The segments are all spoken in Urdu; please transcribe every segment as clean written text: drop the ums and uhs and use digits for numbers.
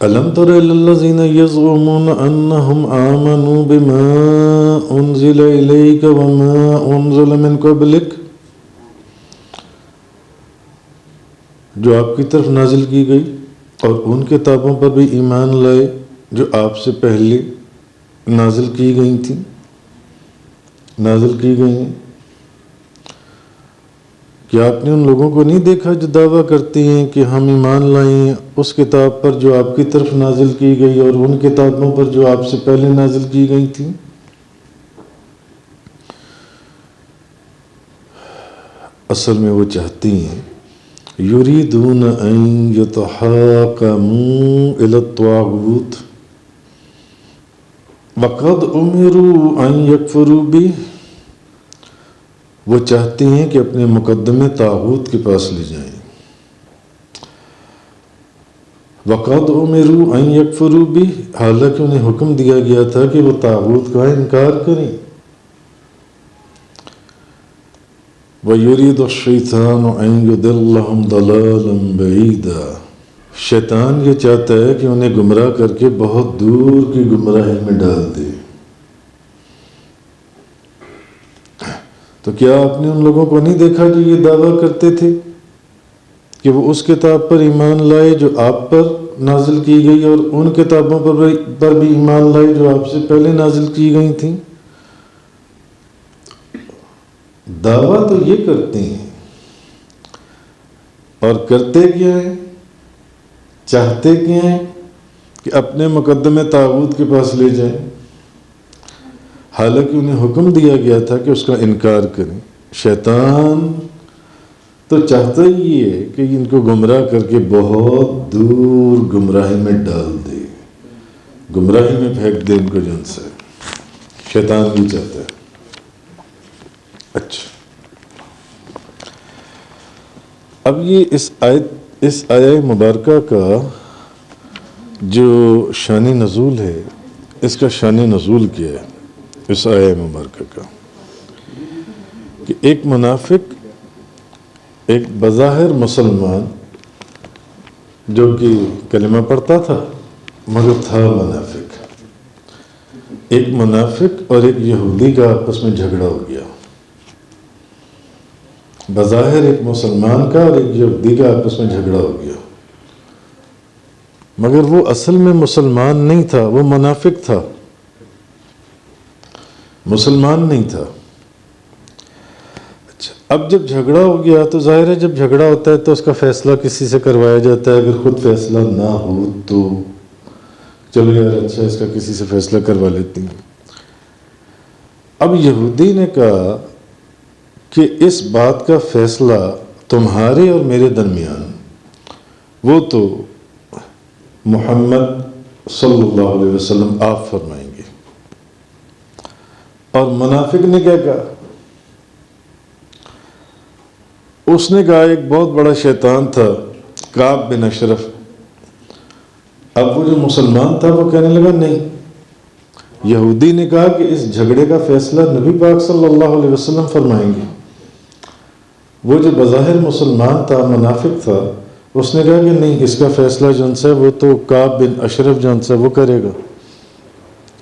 الم تر الی الذین یزعمون انہم آمنوا بما انزل الیک وما انزل من قبلک، جو آپ کی طرف نازل کی گئی اور ان کتابوں پر بھی ایمان لائے جو آپ سے پہلے نازل کی گئی تھیں، نازل کی گئی ہیں۔ کیا آپ نے ان لوگوں کو نہیں دیکھا جو دعویٰ کرتے ہیں کہ ہم ایمان لائیں اس کتاب پر جو آپ کی طرف نازل کی گئی اور ان کتابوں پر جو آپ سے پہلے نازل کی گئی تھیں؟ اصل میں وہ چاہتی ہیں، یریدون ان یتحاکموا الی الطاغوت وقد امروا ان یکفروا بہ، وہ چاہتے ہیں کہ اپنے مقدمے طاغوت کے پاس لے جائیں۔ وقد امروا ان یکفروا بہ، حالانکہ انہیں حکم دیا گیا تھا کہ وہ طاغوت کا انکار کریں۔ وَيُرِيدُ الشَّيْطَانُ أَن يُضِلَّهُمْ ضَلَالًا بَعِيدًا، شیطان یہ چاہتا ہے کہ انہیں گمراہ کر کے بہت دور کی گمراہی میں ڈال دے۔ تو کیا آپ نے ان لوگوں کو نہیں دیکھا جو یہ دعویٰ کرتے تھے کہ وہ اس کتاب پر ایمان لائے جو آپ پر نازل کی گئی اور ان کتابوں پر بھی ایمان لائے جو آپ سے پہلے نازل کی گئی تھیں؟ دعویٰ تو یہ کرتے ہیں اور کرتے کیا ہیں، چاہتے کیا ہیں کہ اپنے مقدمے طاغوت کے پاس لے جائیں، حالانکہ انہیں حکم دیا گیا تھا کہ اس کا انکار کریں۔ شیطان تو چاہتا ہی ہے کہ ان کو گمراہ کر کے بہت دور گمراہی میں ڈال دے، گمراہی میں پھینک دے ان کو جن سے۔ شیطان بھی چاہتا ہے۔ اچھا، اب یہ اس آیہ مبارکہ کا جو شان نزول ہے، اس کا شان نزول کیا ہے اس آیہ مبارکہ کا، کہ ایک منافق، ایک بظاہر مسلمان جو کہ کلمہ پڑھتا تھا مگر تھا منافق، ایک منافق اور ایک یہودی کا آپس میں جھگڑا ہو گیا۔ بظاہر ایک مسلمان کا اور ایک یہودی کا آپس میں جھگڑا ہو گیا، مگر وہ اصل میں مسلمان نہیں تھا، وہ منافق تھا، مسلمان نہیں تھا۔ اچھا، اب جب جھگڑا ہو گیا تو ظاہر ہے جب جھگڑا ہوتا ہے تو اس کا فیصلہ کسی سے کروایا جاتا ہے، اگر خود فیصلہ نہ ہو تو چلو یار اچھا اس کا کسی سے فیصلہ کروا لیتی ہیں۔ اب یہودی نے کہا کہ اس بات کا فیصلہ تمہارے اور میرے درمیان وہ تو محمد صلی اللہ علیہ وسلم آپ فرمائیں گے۔ اور منافق نے کیا کہا؟ اس نے کہا ایک بہت بڑا شیطان تھا کعب بن اشرف۔ اب وہ جو مسلمان تھا وہ کہنے لگا نہیں، یہودی نے کہا کہ اس جھگڑے کا فیصلہ نبی پاک صلی اللہ علیہ وسلم فرمائیں گے۔ وہ جو بظاہر مسلمان تھا، منافق تھا، اس نے کہا کہ نہیں، اس کا فیصلہ جون سا وہ تو کعب بن اشرف جون سا وہ کرے گا۔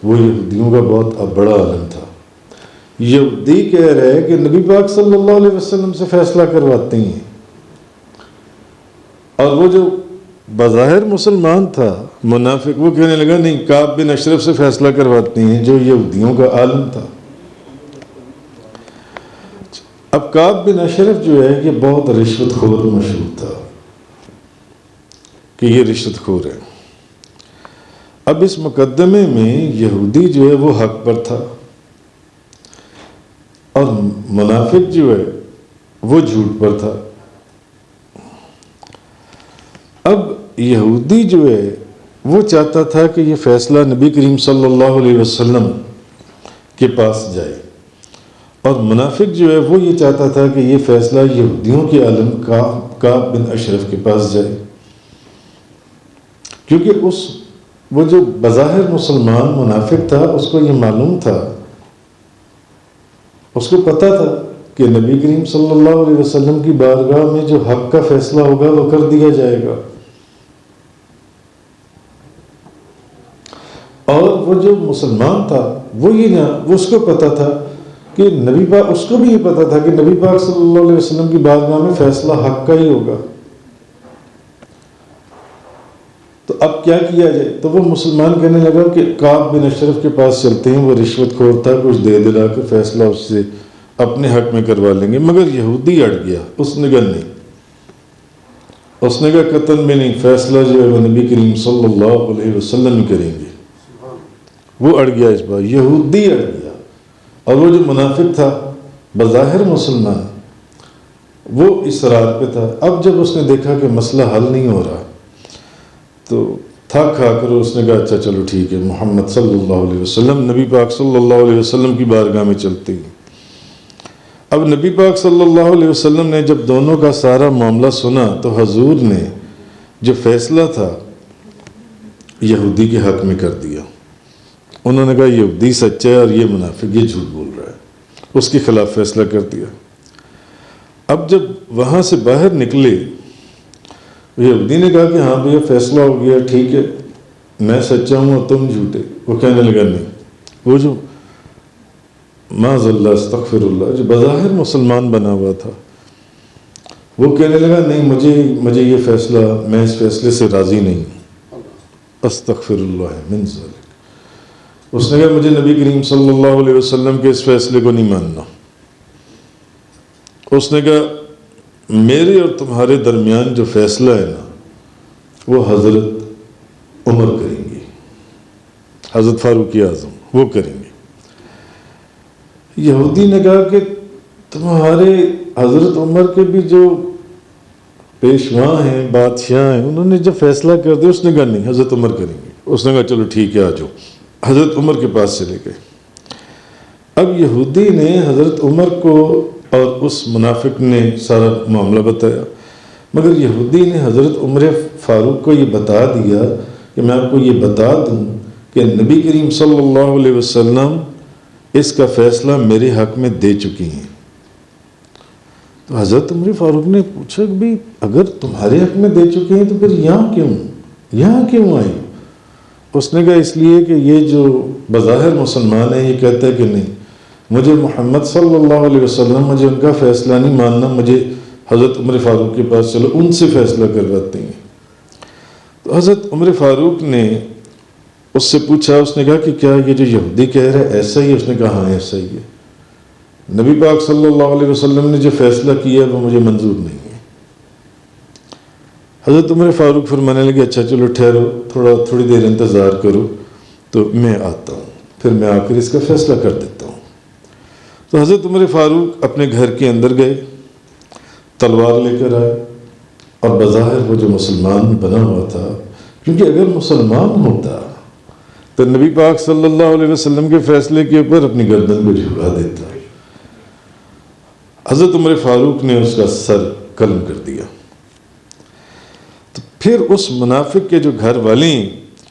وہ یہودیوں کا بہت بڑا عالم تھا۔ یہودی کہہ رہے کہ نبی پاک صلی اللہ علیہ وسلم سے فیصلہ کرواتے ہیں، اور وہ جو بظاہر مسلمان تھا منافق وہ کہنے لگا نہیں، کعب بن اشرف سے فیصلہ کرواتے ہیں جو یہودیوں کا عالم تھا۔ اب کعب بن اشرف جو ہے یہ بہت رشوت خور مشہور تھا کہ یہ رشوت خور ہے۔ اب اس مقدمے میں یہودی جو ہے وہ حق پر تھا اور منافق جو ہے وہ جھوٹ پر تھا۔ اب یہودی جو ہے وہ چاہتا تھا کہ یہ فیصلہ نبی کریم صلی اللہ علیہ وسلم کے پاس جائے، اور منافق جو ہے وہ یہ چاہتا تھا کہ یہ فیصلہ یہودیوں کے عالم کعب بن اشرف کے پاس جائے، کیونکہ وہ جو بظاہر مسلمان منافق تھا اس کو یہ معلوم تھا، اس کو پتا تھا کہ نبی کریم صلی اللہ علیہ وسلم کی بارگاہ میں جو حق کا فیصلہ ہوگا وہ کر دیا جائے گا۔ وہ جو مسلمان تھا وہی نہ وہ اس کو پتہ تھا کہ نبی پاک، اس کو بھی یہ پتہ تھا کہ نبی پاک صلی اللہ علیہ وسلم کی بارگاہ میں فیصلہ حق کا ہی ہوگا، تو اب کیا کیا جائے؟ تو وہ مسلمان کہنے لگا کہ کعب بن اشرف کے پاس چلتے ہیں، وہ رشوت خور تھا، کچھ دے دلا کر فیصلہ اس سے اپنے حق میں کروا لیں گے۔ مگر یہودی اڑ گیا، اس نے کہا نہیں، اس نے کہا قطعاً بھی نہیں، فیصلہ جو ہے وہ نبی کریم صلی اللہ علیہ وسلم ہی کریں گے۔ وہ اڑ گیا، اس بار یہودی اڑ گیا، اور وہ جو منافق تھا بظاہر مسلمان وہ اصرار پہ تھا۔ اب جب اس نے دیکھا کہ مسئلہ حل نہیں ہو رہا تو تھک کھا کر اس نے کہا اچھا چلو ٹھیک ہے، محمد صلی اللہ علیہ وسلم، نبی پاک صلی اللہ علیہ وسلم کی بارگاہ میں چلتے ہیں۔ اب نبی پاک صلی اللہ علیہ وسلم نے جب دونوں کا سارا معاملہ سنا تو حضور نے جو فیصلہ تھا یہودی کے حق میں کر دیا۔ انہوں نے کہا یہودی سچا ہے اور یہ منافق، یہ جھوٹ بول رہا ہے، اس کے خلاف فیصلہ کر دیا۔ اب جب وہاں سے باہر نکلے، یہودی نے کہا کہ ہاں بھیا فیصلہ ہو گیا، ٹھیک ہے، میں سچا ہوں اور تم جھوٹے۔ وہ کہنے لگا نہیں، وہ جو معاذ اللہ استغفر اللہ جو بظاہر مسلمان بنا ہوا تھا وہ کہنے لگا نہیں، مجھے یہ فیصلہ، میں اس فیصلے سے راضی نہیں ہوں، استغفر اللہ من ذلک۔ اس نے کہا مجھے نبی کریم صلی اللہ علیہ وسلم کے اس فیصلے کو نہیں ماننا۔ اس نے کہا میرے اور تمہارے درمیان جو فیصلہ ہے نا وہ حضرت عمر کریں گے، حضرت فاروق اعظم وہ کریں گے۔ یہودی نے کہا کہ تمہارے حضرت عمر کے بھی جو پیشوا ہیں، بادشاہ ہیں، انہوں نے جب فیصلہ کر دیا، اس نے کہا نہیں، حضرت عمر کریں گے۔ اس نے کہا چلو ٹھیک ہے آ جاؤ، حضرت عمر کے پاس چلے گئے۔ اب یہودی نے حضرت عمر کو اور اس منافق نے سارا معاملہ بتایا، مگر یہودی نے حضرت عمر فاروق کو یہ بتا دیا کہ میں آپ کو یہ بتا دوں کہ نبی کریم صلی اللہ علیہ وسلم اس کا فیصلہ میرے حق میں دے چکی ہیں۔ تو حضرت عمر فاروق نے پوچھا کہ بھی اگر تمہارے حق میں دے چکے ہیں تو پھر یہاں کیوں آئے؟ اس نے کہا اس لیے کہ یہ جو بظاہر مسلمان ہے یہ کہتا ہے کہ نہیں، مجھے محمد صلی اللہ علیہ وسلم، مجھے ان کا فیصلہ نہیں ماننا، مجھے حضرت عمر فاروق کے پاس چلو، ان سے فیصلہ کرواتے ہیں۔ تو حضرت عمر فاروق نے اس سے پوچھا، اس نے کہا کہ کیا یہ جو یہودی کہہ رہا ہے ایسا ہی ہے؟ اس نے کہا ہاں ایسا ہی ہے، نبی پاک صلی اللہ علیہ وسلم نے جو فیصلہ کیا وہ مجھے منظور نہیں ہے۔ حضرت عمر فاروق فرمانے لگے اچھا چلو ٹھہرو، تھوڑی دیر انتظار کرو، تو میں آتا ہوں، پھر میں آ کر اس کا فیصلہ کر دیتا ہوں۔ تو حضرت عمر فاروق اپنے گھر کے اندر گئے، تلوار لے کر آئے، اور بظاہر وہ جو مسلمان بنا ہوا تھا، کیونکہ اگر مسلمان ہوتا تو نبی پاک صلی اللہ علیہ وسلم کے فیصلے کے اوپر اپنی گردن کو جھکا دیتا۔ حضرت عمر فاروق نے اس کا سر قلم کر دیا۔ تو پھر اس منافق کے جو گھر والے ہیں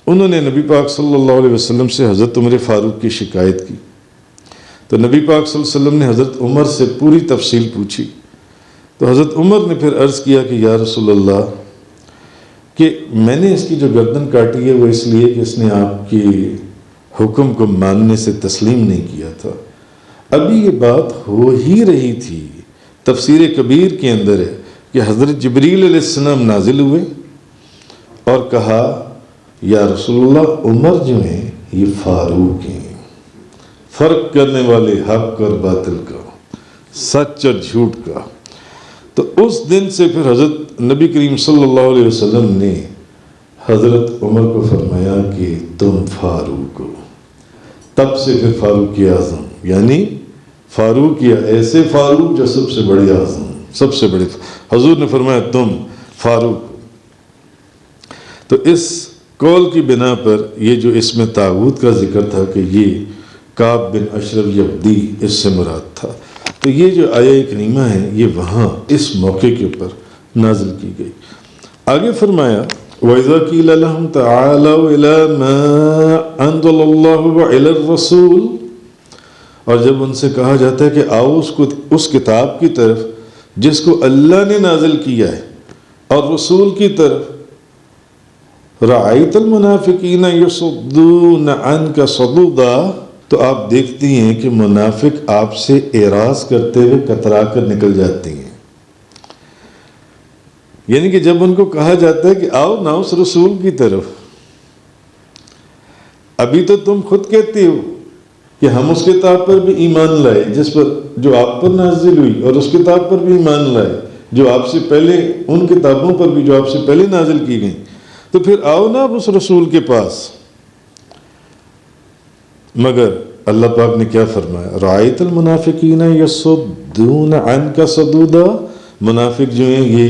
انہوں نے نبی پاک صلی اللہ علیہ وسلم سے حضرت عمر فاروق کی شکایت کی، تو نبی پاک صلی اللہ علیہ وسلم نے حضرت عمر سے پوری تفصیل پوچھی۔ تو حضرت عمر نے پھر عرض کیا کہ یا رسول اللہ کہ میں نے اس کی جو گردن کاٹی ہے وہ اس لیے کہ اس نے آپ کی حکم کو ماننے سے تسلیم نہیں کیا تھا۔ ابھی یہ بات ہو ہی رہی تھی، تفسیر کبیر کے اندر ہے کہ حضرت جبریل علیہ السلام نازل ہوئے اور کہا یا رسول اللہ عمر جو ہیں یہ فاروق ہیں، فرق کرنے والے حق اور باطل کا، سچ اور جھوٹ کا۔ تو اس دن سے پھر حضرت نبی کریم صلی اللہ علیہ وسلم نے حضرت عمر کو فرمایا کہ تم فاروق ہو۔ تب سے پھر فاروق اعظم، یعنی فاروق یا ایسے فاروق جو سب سے بڑے اعظم، سب سے بڑے، حضور نے فرمایا تم فاروق۔ تو اس قول کی بنا پر یہ جو اس میں طاغوت کا ذکر تھا کہ یہ کعب بن اشرف یہودی اس سے مراد تھا، تو یہ جو آیہ کریمہ ہے یہ وہاں اس موقع کے اوپر نازل کی گئی۔ آگے فرمایا وَإِذَا قِيلَ لَهُمْ تَعَالَوْا إِلَى مَا أَنزَلَ اللَّهُ وَإِلَى الرَّسُولِ، اور جب ان سے کہا جاتا ہے کہ آؤ اس کتاب کی طرف جس کو اللہ نے نازل کیا ہے اور رسول کی طرف، رأیت المنافقین یصدون عنک صدودا، تو آپ دیکھتی ہیں کہ منافق آپ سے اعراض کرتے ہوئے کترا کر نکل جاتی ہیں. یعنی کہ جب ان کو کہا جاتا ہے کہ آؤ نا اس رسول کی طرف، ابھی تو تم خود کہتے ہو کہ ہم اس کتاب پر بھی ایمان لائے جس پر جو آپ پر نازل ہوئی، اور اس کتاب پر بھی ایمان لائے جو آپ سے پہلے، ان کتابوں پر بھی جو آپ سے پہلے نازل کی گئیں، تو پھر آؤ نا اس رسول کے پاس. مگر اللہ پاک نے کیا فرمایا؟ رأیت المنافقین یصدون عنک صدودا، منافق جو ہیں یہ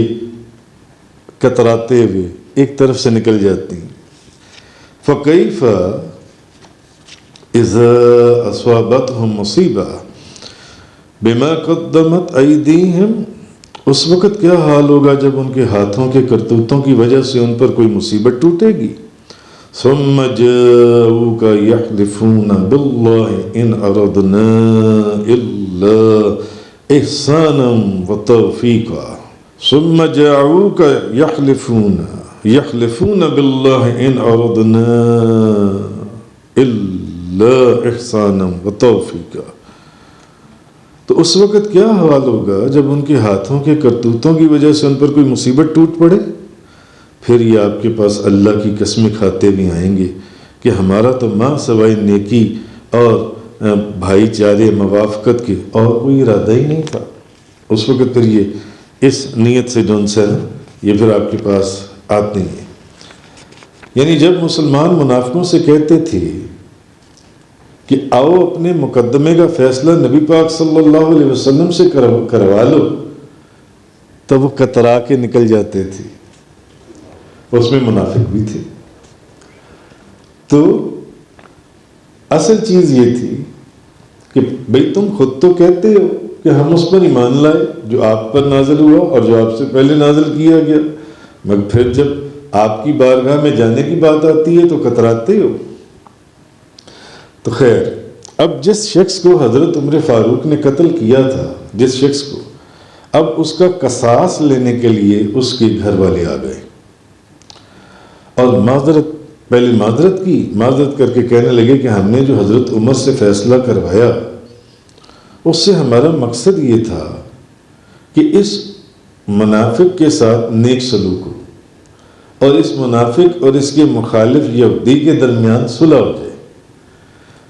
کتراتے ہوئے ایک طرف سے نکل جاتی ہیں. فَكَيْفَ إِذَا أَصَابَتْهُمْ مُصِيبَةٌ بِمَا قَدَّمَتْ أَيْدِيهِمْ، اس وقت کیا حال ہوگا جب ان کے ہاتھوں کے کرتوتوں کی وجہ سے ان پر کوئی مصیبت ٹوٹے گی. ثُمَّ جَاءُوكَ يَحْلِفُونَ بِاللَّهِ إِنْ أَرَدْنَا إِلَّا إِحْسَانًا وَتَوْفِيقًا. ثُمَّ جَاءُوكَ يَحْلِفُونَ بِاللَّهِ إِنْ أَرَدْنَا إِلَّا إِحْسَانًا وَتَوْفِيقًا. تو اس وقت کیا حال ہوگا جب ان کے ہاتھوں کے کرتوتوں کی وجہ سے ان پر کوئی مصیبت ٹوٹ پڑے، پھر یہ آپ کے پاس اللہ کی قسمیں کھاتے بھی آئیں گے کہ ہمارا تو ماں سوائے نیکی اور بھائی چارے موافقت کے اور کوئی ارادہ ہی نہیں تھا. اس وقت پھر یہ اس نیت سے جو ان سے یہ پھر آپ کے پاس آتے ہیں. یعنی جب مسلمان منافقوں سے کہتے تھے کہ آؤ اپنے مقدمے کا فیصلہ نبی پاک صلی اللہ علیہ وسلم سے کروا لو، تو وہ کترا کے نکل جاتے تھے. اس میں منافق بھی تھے. تو اصل چیز یہ تھی کہ بھئی تم خود تو کہتے ہو کہ ہم اس پر ایمان لائے جو آپ پر نازل ہوا اور جو آپ سے پہلے نازل کیا گیا، مگر پھر جب آپ کی بارگاہ میں جانے کی بات آتی ہے تو کتراتے ہو. تو خیر، اب جس شخص کو حضرت عمر فاروق نے قتل کیا تھا، جس شخص کو، اب اس کا قصاص لینے کے لیے اس کے گھر والے آ گئے اور پہلے معذرت کر کے کہنے لگے کہ ہم نے جو حضرت عمر سے فیصلہ کروایا اس سے ہمارا مقصد یہ تھا کہ اس منافق کے ساتھ نیک سلوک ہو اور اس منافق اور اس کے مخالف یہودی کے درمیان صلح ہو جائے.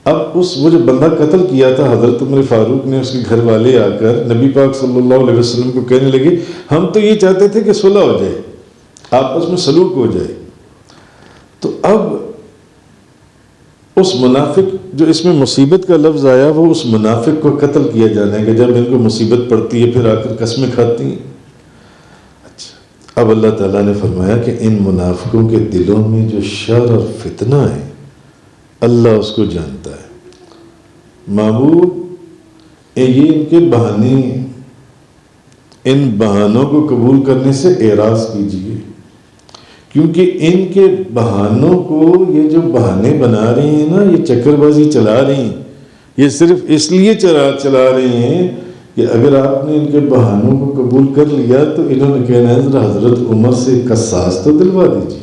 اب وہ جو بندہ قتل کیا تھا حضرت عمر فاروق نے، اس کے گھر والے آ کر نبی پاک صلی اللہ علیہ وسلم کو کہنے لگے ہم تو یہ چاہتے تھے کہ صلح ہو جائے، آپس میں سلوک ہو جائے. تو اب اس منافق جو اس میں مصیبت کا لفظ آیا، وہ اس منافق کو قتل کیا جانے گا جب ان کو مصیبت پڑتی ہے پھر آ کر قسمیں کھاتی ہیں. اچھا، اب اللہ تعالیٰ نے فرمایا کہ ان منافقوں کے دلوں میں جو شر اور فتنہ ہے اللہ اس کو جانتا ہے. معبود یہ ان کے بہانے ہیں، ان بہانوں کو قبول کرنے سے اعراض کیجیے، کیونکہ ان کے بہانوں کو یہ جو بہانے بنا رہے ہیں نا، یہ چکر بازی چلا رہے ہیں، یہ صرف اس لیے چلا رہے ہیں کہ اگر آپ نے ان کے بہانوں کو قبول کر لیا تو انہوں نے کہنا ہے ذرا حضرت عمر سے قصاص تو دلوا دیجیے.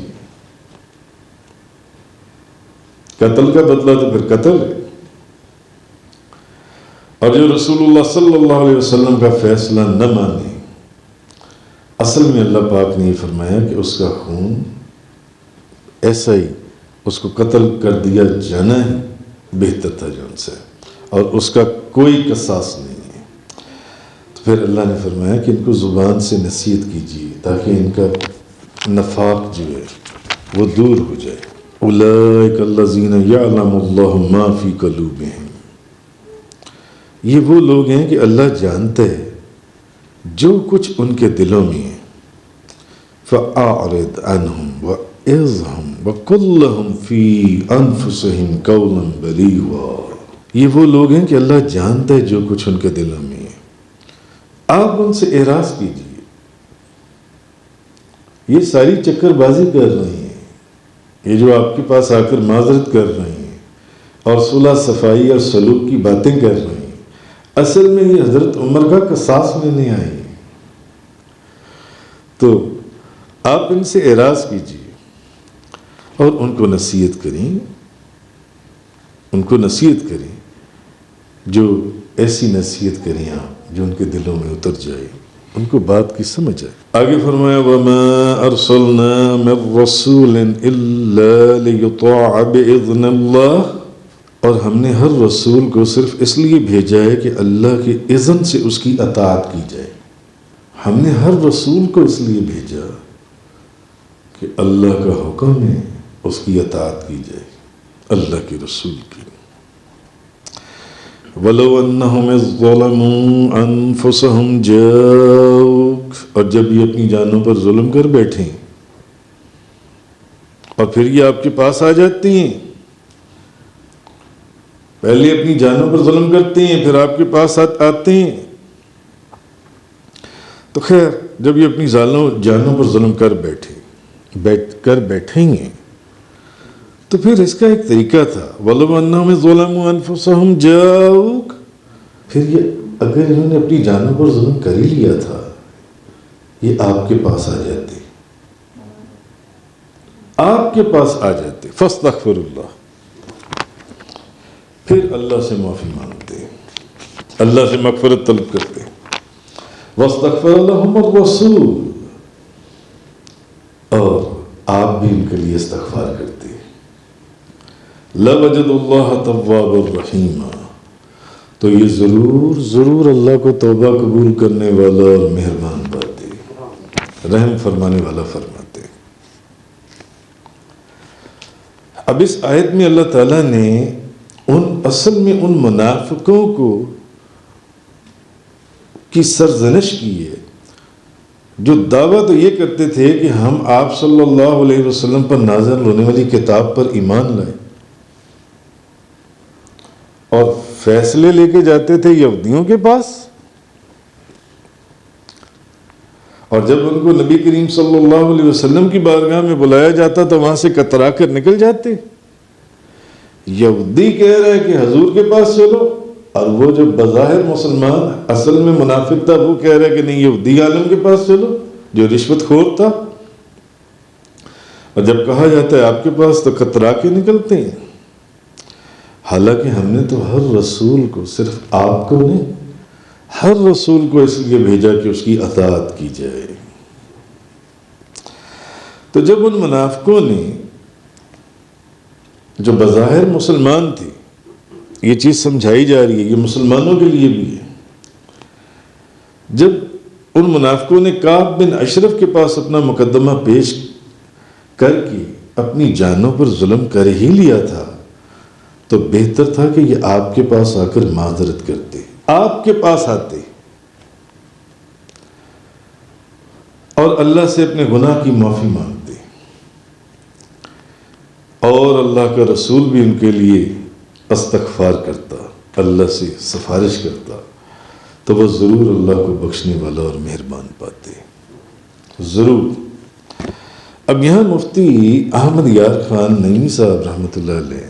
قتل کا بدلہ تو پھر قتل ہے. اور جو رسول اللہ صلی اللہ علیہ وسلم کا فیصلہ نہ مانے، اصل میں اللہ پاک نے یہ فرمایا کہ اس کا خون ایسا ہی اس کو قتل کر دیا جانا ہی بہتر تھا جو ان سے، اور اس کا کوئی قصاص نہیں ہے. تو پھر اللہ نے فرمایا کہ ان کو زبان سے نصیحت کیجیے تاکہ ان کا نفاق جو ہے وہ دور ہو جائے. اولئک الذین یعلم اللہ ما فی قلوبہم، یہ وہ لوگ ہیں کہ اللہ جانتا ہے جو کچھ ان کے دلوں میں ہے. فَأَعْرِضْ عَنْهُمْ وَإِذْهُمْ وَقُلْ لَهُمْ فِي أَنفُسِهِمْ قَوْلًا بَلِيغًا. یہ وہ لوگ ہیں کہ اللہ جانتا ہے جو کچھ ان کے دلوں میں ہے، آپ ان سے اعراض کیجیے. یہ ساری چکر بازی کر رہی ہیں، یہ جو آپ کے پاس آ کر معذرت کر رہے ہیں اور صلح صفائی اور سلوک کی باتیں کر رہے ہیں، اصل میں یہ حضرت عمر کا قصاص لینے آئے ہیں. تو آپ ان سے اعراض کیجیے اور ان کو نصیحت کریں، ان کو نصیحت کریں، جو ایسی نصیحت کریں آپ جو ان کے دلوں میں اتر جائے، ان کو بات کی سمجھ آئے۔ آگے فرمایا وَمَا أَرْسَلْنَا مِن رَّسُولٍ إِلَّا لِيُطَاعَ بِإِذْنِ اللَّهِ، اور ہم نے ہر رسول کو صرف اس لیے بھیجا ہے کہ اللہ کے اذن سے اس کی اطاعت کی جائے۔ ہم نے ہر رسول کو اس لیے بھیجا کہ اللہ کا حکم ہے اس کی اطاعت کی جائے، اللہ کے رسول کی۔ وَلَوْ أَنَّهُمْ إِذ ظَلَمُوا أَنفُسَهُمْ جَاءُوكَ، اور جب یہ اپنی جانوں پر ظلم کر بیٹھیں اور پھر یہ آپ کے پاس آ جاتی ہیں، پہلے اپنی جانوں پر ظلم کرتے ہیں پھر آپ کے پاس آتے ہیں، تو خیر جب یہ اپنی جانوں پر ظلم کر بیٹھیں گے تو پھر اس کا ایک طریقہ تھا وَلَوْ أَنَّهُمْ إِذْ ظَلَمُوا أَنفُسَهُمْ جَاءُوكَ، پھر یہ اگر انہوں نے اپنی جانوں پر ظلم کر ہی لیا تھا یہ آپ کے پاس آ جاتے، آپ کے پاس آ جاتے، فَاسْتَغْفِرُ اللَّهَ، پھر اللہ سے معافی مانگتے، اللہ سے مغفرت طلب کرتے، وَاسْتَغْفَرَ لَهُمُ الرَّسُولُ، اور آپ بھی ان کے لیے استغفار کرتے، لَوَجَدُوا اللَّهَ تَوَّابًا رَحِيمًا، تو یہ ضرور اللہ کو توبہ قبول کرنے والا اور مہربان پاتے، رحم فرمانے والا فرماتے۔ اب اس آیت میں اللہ تعالیٰ نے اصل میں ان منافقوں کی سرزنش کی ہے جو دعویٰ تو یہ کرتے تھے کہ ہم آپ صلی اللہ علیہ وسلم پر نازل ہونے والی کتاب پر ایمان لائے، اور فیصلے لے کے جاتے تھے یہودیوں کے پاس، اور جب ان کو نبی کریم صلی اللہ علیہ وسلم کی بارگاہ میں بلایا جاتا تو وہاں سے کترا کر نکل جاتے۔ یہودی کہہ رہے کہ حضور کے پاس چلو، اور وہ جو بظاہر مسلمان اصل میں منافق تھا وہ کہہ رہے کہ نہیں یہودی عالم کے پاس چلو جو رشوت خور تھا، اور جب کہا جاتا ہے آپ کے پاس تو کترا کے نکلتے ہیں۔ حالانکہ ہم نے تو ہر رسول کو، صرف آپ کو نہیں، ہر رسول کو اس لیے بھیجا کہ اس کی اطاعت کی جائے۔ تو جب ان منافقوں نے جو بظاہر مسلمان تھے، یہ چیز سمجھائی جا رہی ہے، یہ مسلمانوں کے لیے بھی ہے، جب ان منافقوں نے کعب بن اشرف کے پاس اپنا مقدمہ پیش کر کے اپنی جانوں پر ظلم کر ہی لیا تھا تو بہتر تھا کہ یہ آپ کے پاس آ کر معذرت کرتے، آپ کے پاس آتے اور اللہ سے اپنے گناہ کی معافی مانگتے، اور اللہ کا رسول بھی ان کے لیے استغفار کرتا، اللہ سے سفارش کرتا، تو وہ ضرور اللہ کو بخشنے والا اور مہربان پاتے، ضرور۔ اب یہاں مفتی احمد یار خان نعیمی صاحب رحمۃ اللہ علیہ،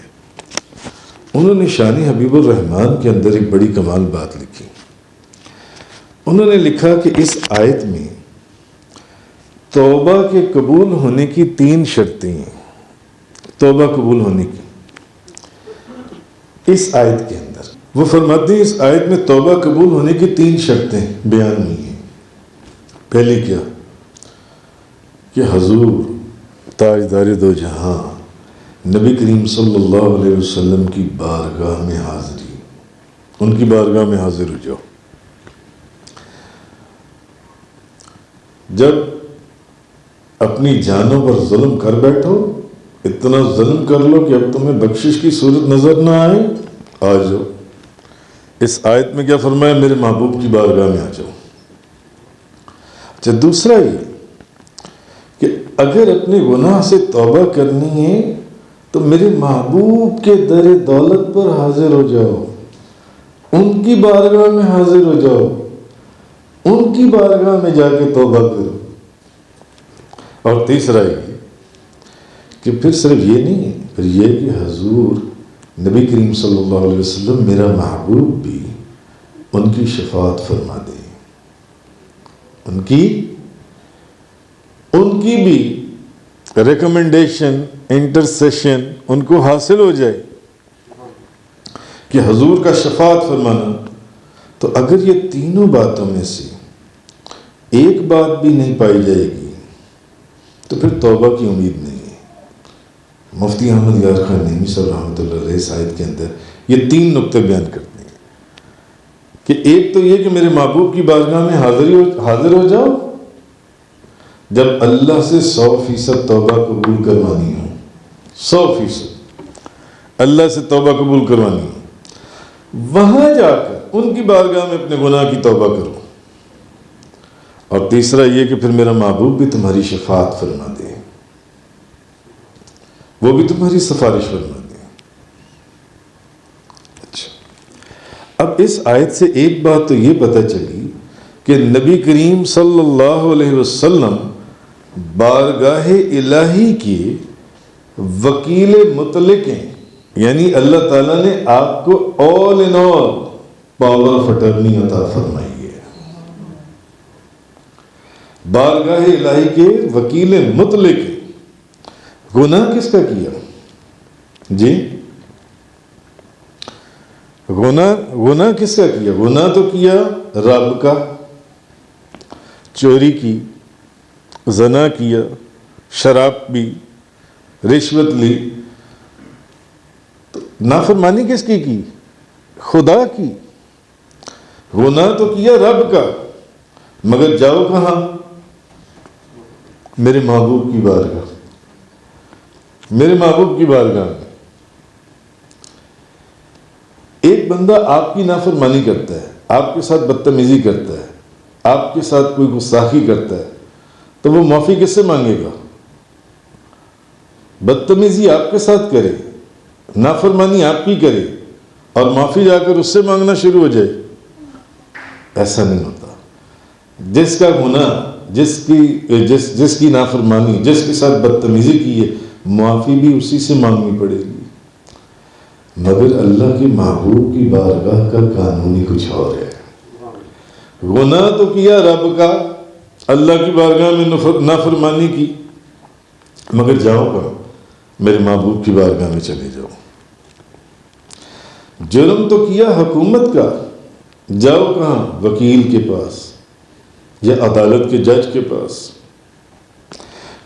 انہوں نے شان حبیب الرحمن کے اندر ایک بڑی کمال بات لکھی۔ انہوں نے لکھا کہ اس آیت میں توبہ کے قبول ہونے کی 3 شرطیں ہیں، توبہ قبول ہونے کی اس آیت کے اندر وہ فرماتے ہیں اس آیت میں توبہ قبول ہونے کی 3 شرطیں بیان ہوئی ہیں۔ پہلی کیا کہ حضور تاجدار دو جہاں نبی کریم صلی اللہ علیہ وسلم کی بارگاہ میں حاضری، ان کی بارگاہ میں حاضر ہو جاؤ۔ جب اپنی جانوں پر ظلم کر بیٹھو، اتنا ظلم کر لو کہ اب تمہیں بخشش کی صورت نظر نہ آئے، آ جاؤ۔ اس آیت میں کیا فرمایا؟ میرے محبوب کی بارگاہ میں آ جاؤ۔ اچھا، دوسرا یہ کہ اگر اپنے گناہ سے توبہ کرنی ہے تو میرے محبوب کے در دولت پر حاضر ہو جاؤ، ان کی بارگاہ میں حاضر ہو جاؤ، ان کی بارگاہ میں جا کے توبہ کرو۔ اور تیسرا یہ کہ پھر صرف یہ نہیں ہے، پھر یہ کہ حضور نبی کریم صلی اللہ علیہ وسلم میرا محبوب بھی ان کی شفاعت فرما دے، ان کی بھی ریکمنڈیشن، انٹرسیشن ان کو حاصل ہو جائے کہ حضور کا شفاعت فرمانا، تو اگر یہ تینوں باتوں میں سے ایک بات بھی نہیں پائی جائے گی تو پھر توبہ کی امید نہیں ہے۔ مفتی احمد یار خان نعیمی صاحب رحمۃ اللہ علیہ اس آیت کے اندر یہ 3 نقطے بیان کرتے ہیں کہ ایک تو یہ کہ میرے محبوب کی بارگاہ میں حاضر ہو جاؤ جب اللہ سے 100% توبہ قبول کروانی ہو، 100% اللہ سے توبہ قبول کروانی ہو، وہاں جا کر ان کی بارگاہ میں اپنے گناہ کی توبہ کرو، اور تیسرا یہ کہ پھر میرا محبوب بھی تمہاری شفاعت فرما دے، وہ بھی تمہاری سفارش فرما دے۔ اچھا، اب اس آیت سے ایک بات تو یہ پتہ چلی کہ نبی کریم صلی اللہ علیہ وسلم بارگاہ الہی کے وکیل مطلق ہیں، یعنی اللہ تعالیٰ نے آپ کو all in all power of attorney عطا فرمائی ہے۔ بارگاہ الہی کے وکیل مطلق ہیں۔ گناہ کس کا کیا؟ جی گناہ کس کا کیا؟ گناہ تو کیا رب کا، چوری کی، زنا کیا، شراب پی، رشوت لی، تو نافرمانی کس کی؟ خدا کی۔ گناہ تو کیا رب کا، مگر جاؤ کہاں؟ میرے محبوب کی بارگاہ، میرے محبوب کی بارگاہ میں۔ ایک بندہ آپ کی نافرمانی کرتا ہے، آپ کے ساتھ بدتمیزی کرتا ہے، آپ کے ساتھ کوئی گستاخی کرتا ہے، تو وہ معافی کس سے مانگے گا؟ بدتمیزی آپ کے ساتھ کرے، نافرمانی آپ کی کرے، اور معافی جا کر اس سے مانگنا شروع ہو جائے؟ ایسا نہیں ہوتا۔ جس کا گناہ، جس کی نافرمانی، جس کے ساتھ بدتمیزی کی ہے، معافی بھی اسی سے مانگنی پڑے گی۔ مگر اللہ کے محبوب کی بارگاہ کا قانون ہی کچھ اور ہے۔ گناہ تو کیا رب کا، اللہ کی بارگاہ میں نافرمانی کی، مگر جاؤ کہاں؟ میرے محبوب کی بارگاہ میں چلے جاؤ۔ جرم تو کیا حکومت کا، جاؤ کہاں؟ وکیل کے پاس یا عدالت کے جج کے پاس،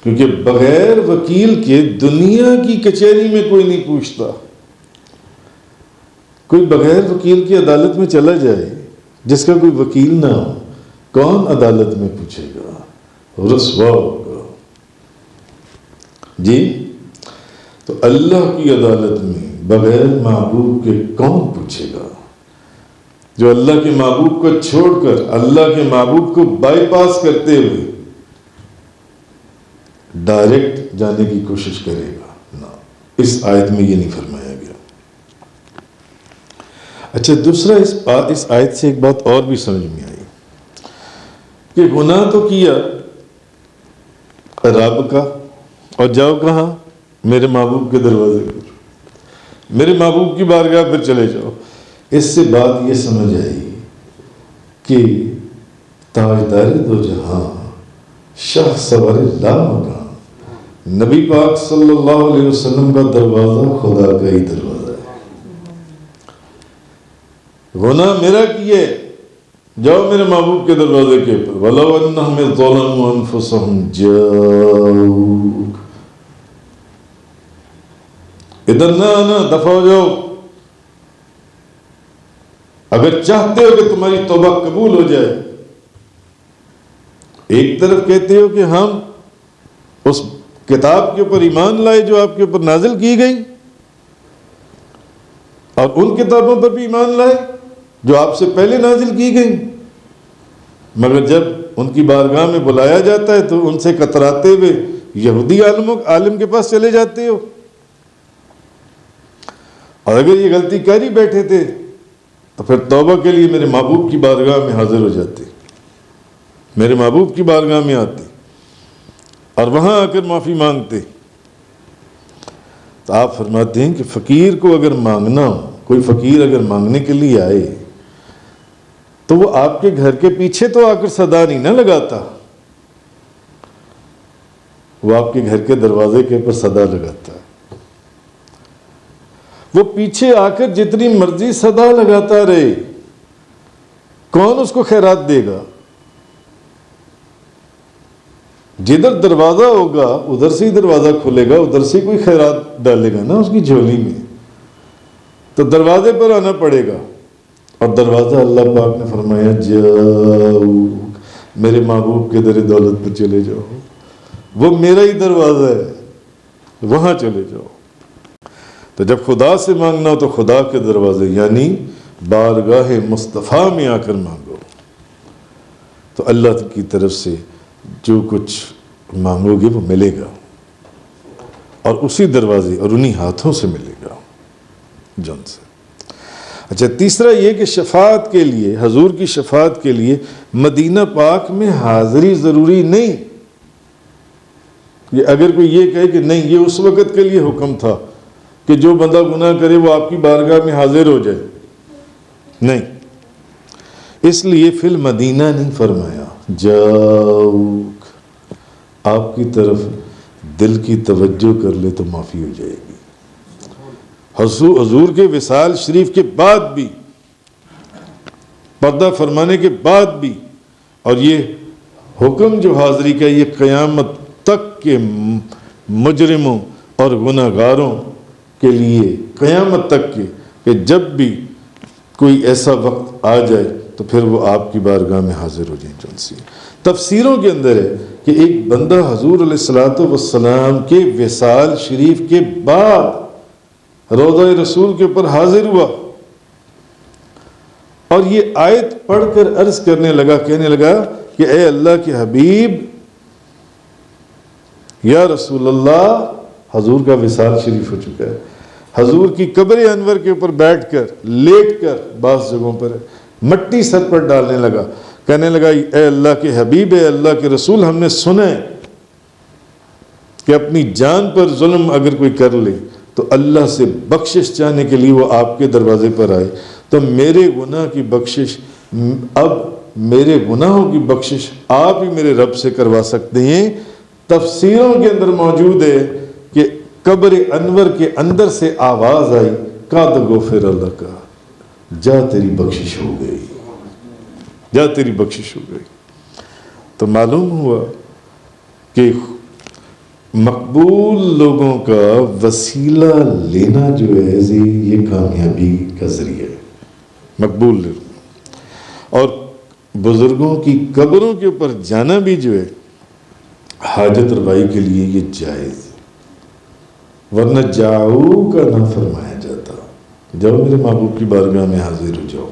کیونکہ بغیر وکیل کے دنیا کی کچہری میں کوئی نہیں پوچھتا۔ کوئی بغیر وکیل کی عدالت میں چلا جائے جس کا کوئی وکیل نہ ہو، کون عدالت میں پوچھے گا؟ رسوا ہوگا۔ جی، تو اللہ کی عدالت میں بغیر محبوب کے کون پوچھے گا؟ جو اللہ کے محبوب کو چھوڑ کر اللہ کے محبوب کو بائی پاس کرتے ہوئے ڈائریکٹ جانے کی کوشش کرے گا، نہ، اس آیت میں یہ نہیں فرمایا گیا۔ اچھا، دوسرا اس آیت سے ایک بات اور بھی سمجھ میں آئی کہ گناہ تو کیا رب کا، اور جاؤ کہاں؟ میرے محبوب کے دروازے پر، میرے محبوب کی بارگاہ پر چلے جاؤ۔ اس سے بات یہ سمجھ آئی کہ تاجدار دو جہاں، شاہ سوار لامکان، نبی پاک صلی اللہ علیہ وسلم کا دروازہ خدا کا ہی دروازہ ہے۔ گناہ میرا کیے، جاؤ میرے محبوب کے دروازے کے اوپر۔ وَلَوْ أَنَّهُمْ ظَلَمُوا أَنفُسَهُمْ جَاءُوكَ، ادھر نہ آنا، دفع ہو جاؤ۔ اگر چاہتے ہو کہ تمہاری توبہ قبول ہو جائے، ایک طرف کہتے ہو کہ ہم اس کتاب کے اوپر ایمان لائے جو آپ کے اوپر نازل کی گئی، اور ان کتابوں پر بھی ایمان لائے جو آپ سے پہلے نازل کی گئی، مگر جب ان کی بارگاہ میں بلایا جاتا ہے تو ان سے کتراتے ہوئے یہودی عالم کے پاس چلے جاتے ہو۔ اور اگر یہ غلطی کر ہی بیٹھے تھے تو پھر توبہ کے لیے میرے محبوب کی بارگاہ میں حاضر ہو جاتے، میرے محبوب کی بارگاہ میں آتے اور وہاں آ کر معافی مانگتے۔ تو آپ فرماتے ہیں کہ فقیر کو اگر مانگنا ہو، کوئی فقیر اگر مانگنے کے لیے آئے تو وہ آپ کے گھر کے پیچھے تو آ کر صدا نہیں نہ لگاتا، وہ آپ کے گھر کے دروازے کے اوپر صدا لگاتا ہے، وہ پیچھے آ کر جتنی مرضی صدا لگاتا رہے، کون اس کو خیرات دے گا؟ جدھر دروازہ ہوگا ادھر سے ہی دروازہ کھلے گا، ادھر سے کوئی خیرات ڈالے گا نا اس کی جھولی میں، تو دروازے پر آنا پڑے گا۔ اور دروازہ اللہ پاک نے فرمایا جاؤ میرے محبوب کے در دولت پر چلے جاؤ، وہ میرا ہی دروازہ ہے، وہاں چلے جاؤ۔ تو جب خدا سے مانگنا ہو تو خدا کے دروازے یعنی بارگاہ مصطفیٰ میں آ کر مانگو، تو اللہ کی طرف سے جو کچھ مانگو گے وہ ملے گا، اور اسی دروازے اور انہی ہاتھوں سے ملے گا جن سے۔ اچھا، تیسرا یہ کہ شفاعت کے لیے، حضور کی شفاعت کے لیے مدینہ پاک میں حاضری ضروری نہیں۔ یہ اگر کوئی یہ کہے کہ نہیں یہ اس وقت کے لیے حکم تھا کہ جو بندہ گناہ کرے وہ آپ کی بارگاہ میں حاضر ہو جائے، نہیں، اس لیے فی المدینہ نہیں فرمایا، جاؤ آپ کی طرف دل کی توجہ کر لے تو معافی ہو جائے گی۔ حضور کے وصال شریف کے بعد بھی، پردہ فرمانے کے بعد بھی، اور یہ حکم جو حاضری کا یہ قیامت تک کے مجرموں اور گناہ گاروں کے لیے، قیامت تک کے، کہ جب بھی کوئی ایسا وقت آ جائے تو پھر وہ آپ کی بارگاہ میں حاضر ہو جائیں۔ جن سے تفسیروں کے اندر ہے کہ ایک بندہ حضور علیہ الصلوۃ والسلام کے وصال شریف کے بعد روضہ رسول کے اوپر حاضر ہوا اور یہ آیت پڑھ کر عرض کرنے لگا، کہنے لگا کہ اے اللہ کے حبیب یا رسول اللہ، حضور کا وصال شریف ہو چکا ہے۔ حضور کی قبر انور کے اوپر بیٹھ کر، لیٹ کر، بعض جگہوں پر مٹی سر پر ڈالنے لگا، کہنے لگا اے اللہ کے حبیب، اے اللہ کے رسول، ہم نے سنا ہے کہ اپنی جان پر ظلم اگر کوئی کر لے تو اللہ سے بخشش چاہنے کے لیے وہ آپ کے دروازے پر آئے، تو میرے گناہ کی بخشش، اب میرے گناہوں کی بخشش آپ ہی میرے رب سے کروا سکتے ہیں۔ تفسیروں کے اندر موجود ہے کہ قبر انور کے اندر سے آواز آئی، قد غفر لک، جا تیری بخشش ہو گئی، جا تیری بخشش ہو گئی۔ تو معلوم ہوا کہ مقبول لوگوں کا وسیلہ لینا جو ہے یہ کامیابی کا ذریعہ ہے، مقبول لوگ، اور بزرگوں کی قبروں کے اوپر جانا بھی جو ہے حاجت روائی کے لیے یہ جائز، ورنہ جاؤ کا نہ فرمایا جاتا، جاؤ میرے محبوب کی بارگاہ میں حاضر ہو جاؤ۔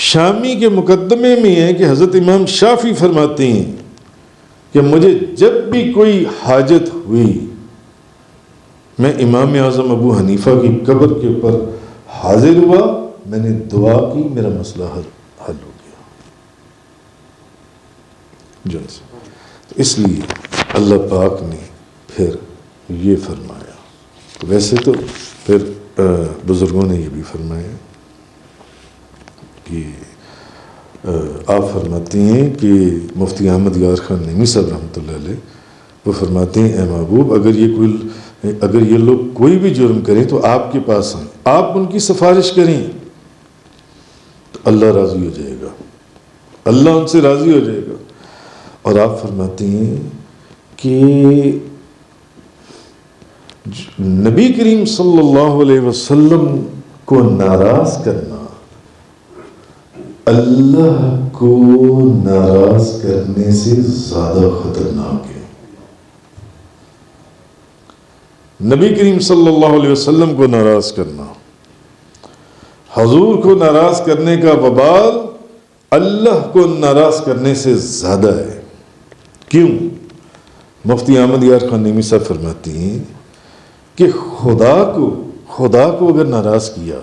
شامی کے مقدمے میں ہے کہ حضرت امام شافعی فرماتے ہیں کہ مجھے جب بھی کوئی حاجت ہوئی میں امام اعظم ابو حنیفہ کی قبر کے اوپر حاضر ہوا، میں نے دعا کی، میرا مسئلہ حل ہو گیا۔ تو اس لیے اللہ پاک نے پھر یہ فرمایا، ویسے تو پھر بزرگوں نے یہ بھی فرمایا کہ آپ فرماتے ہیں کہ مفتی احمد یار خان نعیمی صاحب رحمۃ اللہ علیہ وہ فرماتے ہیں اے محبوب، اگر یہ لوگ کوئی بھی جرم کریں تو آپ کے پاس آئیں، آپ ان کی سفارش کریں تو اللہ راضی ہو جائے گا، اللہ ان سے راضی ہو جائے گا۔ اور آپ فرماتے ہیں کہ نبی کریم صلی اللہ علیہ وسلم کو ناراض کرنا اللہ کو ناراض کرنے سے زیادہ خطرناک ہے۔ نبی کریم صلی اللہ علیہ وسلم کو ناراض کرنا، حضور کو ناراض کرنے کا وبال اللہ کو ناراض کرنے سے زیادہ ہے۔ کیوں؟ مفتی احمد یار خان نعیمی صاحب فرماتی ہیں کہ خدا کو اگر ناراض کیا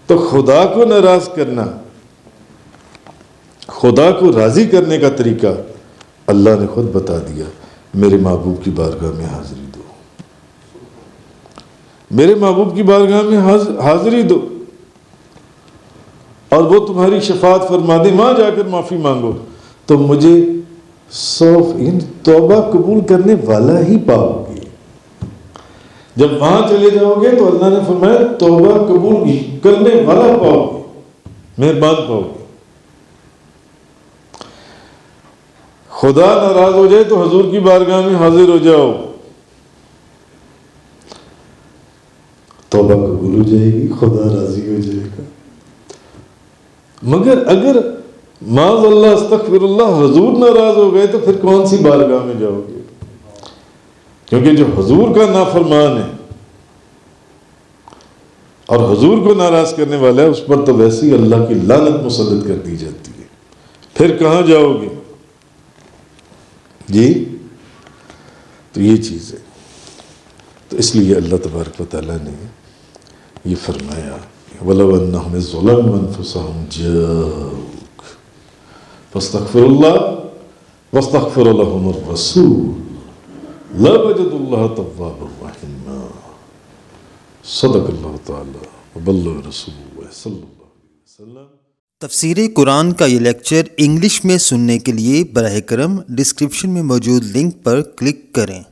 تو خدا کو ناراض کرنا، خدا کو راضی کرنے کا طریقہ اللہ نے خود بتا دیا، میرے محبوب کی بارگاہ میں حاضری دو، میرے محبوب کی بارگاہ میں حاضری دو، اور وہ تمہاری شفاعت فرما دے، وہاں جا کر معافی مانگو تو مجھے توبہ قبول کرنے والا ہی پاؤ گے. جب وہاں چلے جاؤ گے تو اللہ نے فرمایا توبہ قبول کرنے والا پاؤ گے, مہربان پاؤ گے. خدا ناراض ہو جائے تو حضور کی بارگاہ میں حاضر ہو جاؤ, توبہ قبول ہو جائے گی, خدا راضی ہو جائے گا. مگر اگر معاذ اللہ استغفر اللہ حضور ناراض ہو گئے تو پھر کون سی بارگاہ میں جاؤ گے؟ کیونکہ جو حضور کا نافرمان ہے اور حضور کو ناراض کرنے والا ہے, اس پر تو ویسے ہی اللہ کی لعنت مسلط کر دی جاتی ہے. پھر کہاں جاؤ گے جی؟ تو یہ چیز ہے. تو اس لیے اللہ تبارک و تعالیٰ نے یہ فرمایا وَلَوْ أَنَّهُمْ إِذْ ظَلَمُوا أَنفُسَهُمْ جَاءُوكَ فَاسْتَغْفِرُوا اللَّهَ وَاسْتَغْفَرَ لَهُمُ الرَّسُولُ لَوَجَدُوا اللَّهَ تَوَّابًا رَحِيمًا. صدق اللہ تعالیٰ وبلغ رسول اللہ صلی اللہ علیہ وسلم. تفسیر قرآن کا یہ لیکچر انگلش میں سننے کے لیے براہ کرم ڈسکرپشن میں موجود لنک پر کلک کریں.